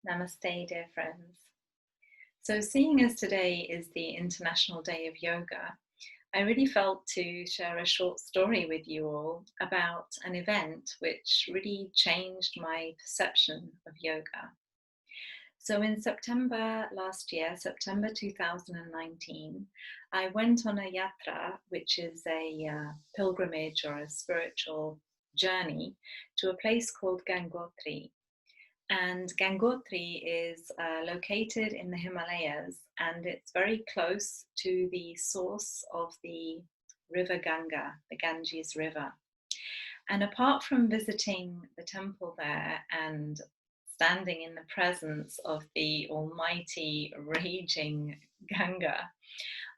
Namaste, dear friends. So, seeing as today is the International Day of Yoga, I really felt to share a short story with you all about an event which really changed my perception of yoga. So, in September last year, September 2019, I went on a yatra, which is a pilgrimage or a spiritual journey, to a place called Gangotri. And Gangotri is located in the Himalayas, and it's very close to the source of the river Ganga, the Ganges River. And apart from visiting the temple there and standing in the presence of the almighty raging Ganga,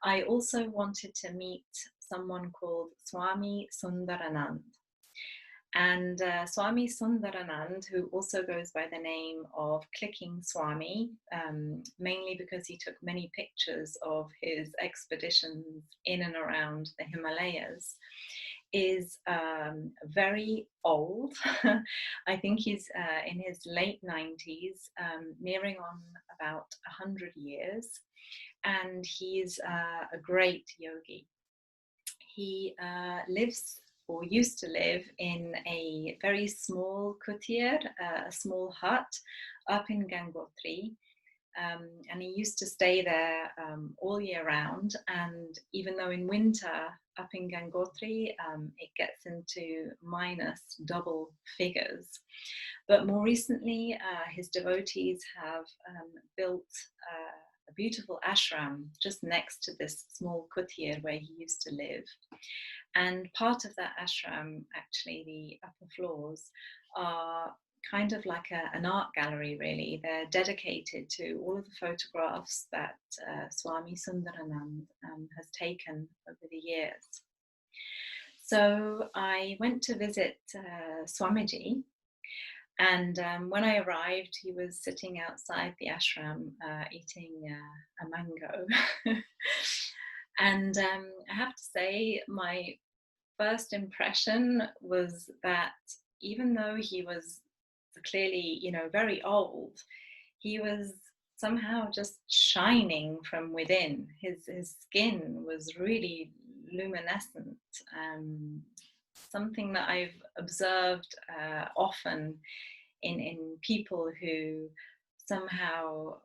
I also wanted to meet someone called Swami Sundaranand. And Swami Sundaranand, who also goes by the name of Clicking Swami, mainly because he took many pictures of his expeditions in and around the Himalayas, is very old. I think he's in his late 90s, nearing on about 100 years, and he's a great yogi. He lives or used to live in a very small kutir, a small hut up in Gangotri. And he used to stay there all year round. And even though in winter up in Gangotri, it gets into minus double figures. But more recently, his devotees have built a beautiful ashram just next to this small kutir where he used to live. And part of that ashram, actually, the upper floors, are kind of like an art gallery, really. They're dedicated to all of the photographs that Swami Sundaranand has taken over the years. So I went to visit Swamiji, and when I arrived, he was sitting outside the ashram eating a mango. And I have to say, my first impression was that even though he was clearly, very old, he was somehow just shining from within. His skin was really luminescent. Something that I've observed often in people who somehow,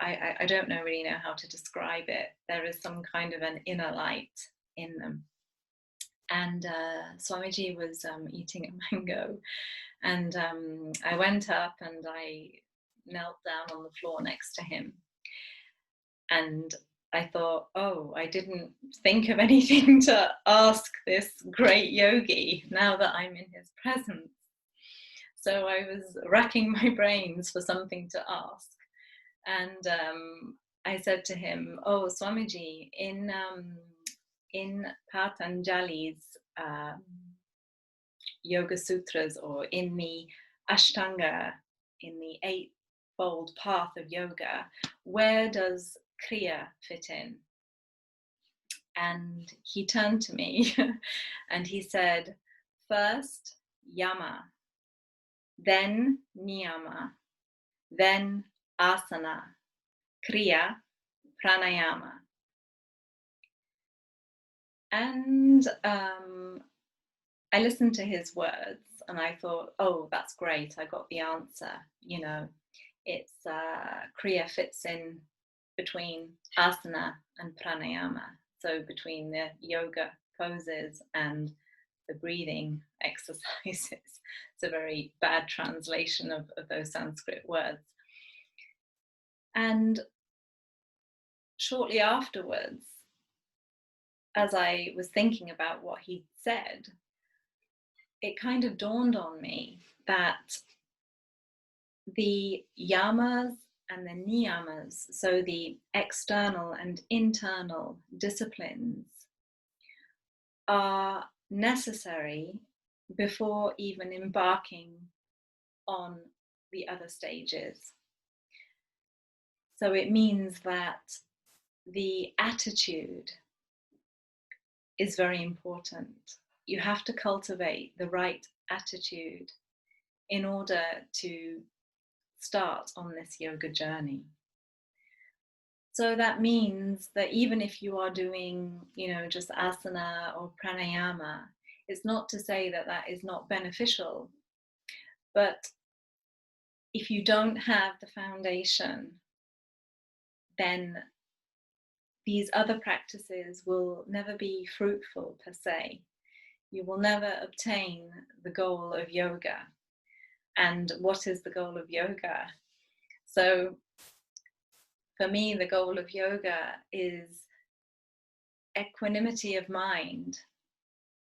I don't really know how to describe it. There is some kind of an inner light in them. And Swamiji was eating a mango, and I went up and I knelt down on the floor next to him. And I thought, oh, I didn't think of anything to ask this great yogi now that I'm in his presence. So I was racking my brains for something to ask. And I said to him, oh, Swamiji, in Patanjali's Yoga Sutras, or in the Ashtanga, in the eightfold path of yoga, where does Kriya fit in? And he turned to me and he said, first yama, then niyama, then asana, kriya, pranayama. And I listened to his words and I thought, oh, that's great. I got the answer. It's Kriya fits in between asana and pranayama. So between the yoga poses and the breathing exercises. It's a very bad translation of those Sanskrit words. And shortly afterwards, as I was thinking about what he'd said, it kind of dawned on me that the yamas and the niyamas, so the external and internal disciplines, are necessary before even embarking on the other stages. So it means that the attitude is very important. You have to cultivate the right attitude in order to start on this yoga journey. So that means that even if you are doing, just asana or pranayama, it's not to say that that is not beneficial. But if you don't have the foundation, then these other practices will never be fruitful per se. You will never obtain the goal of yoga. And what is the goal of yoga? So for me, the goal of yoga is equanimity of mind.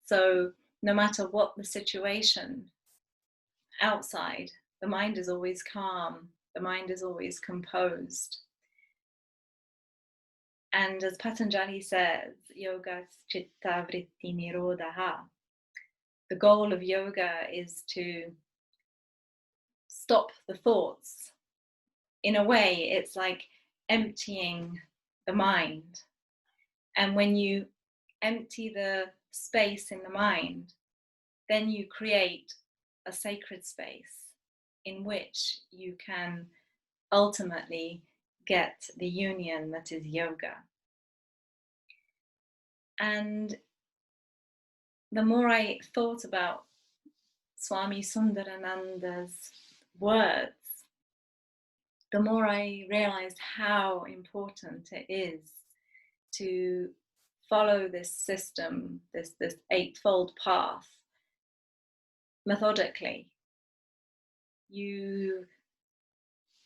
So no matter what the situation outside, the mind is always calm, the mind is always composed. And as Patanjali says, yoga chitta vritti nirodha. The goal of yoga is to stop the thoughts. In a way, it's like emptying the mind. And when you empty the space in the mind, then you create a sacred space in which you can ultimately get the union that is yoga. And the more I thought about Swami Sundarananda's words, the more I realized how important it is to follow this system, this eightfold path, methodically. You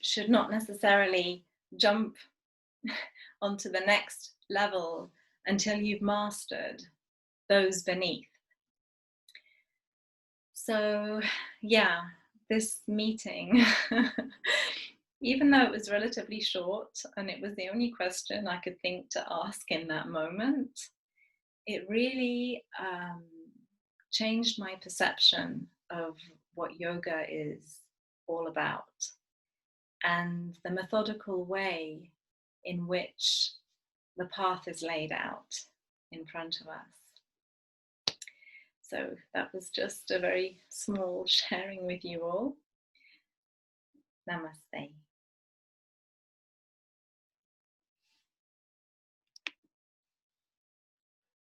should not necessarily jump onto the next level until you've mastered those beneath. So yeah, this meeting, even though it was relatively short and it was the only question I could think to ask in that moment, it really changed my perception of what yoga is all about and the methodical way in which the path is laid out in front of us. So that was just a very small sharing with you all. Namaste.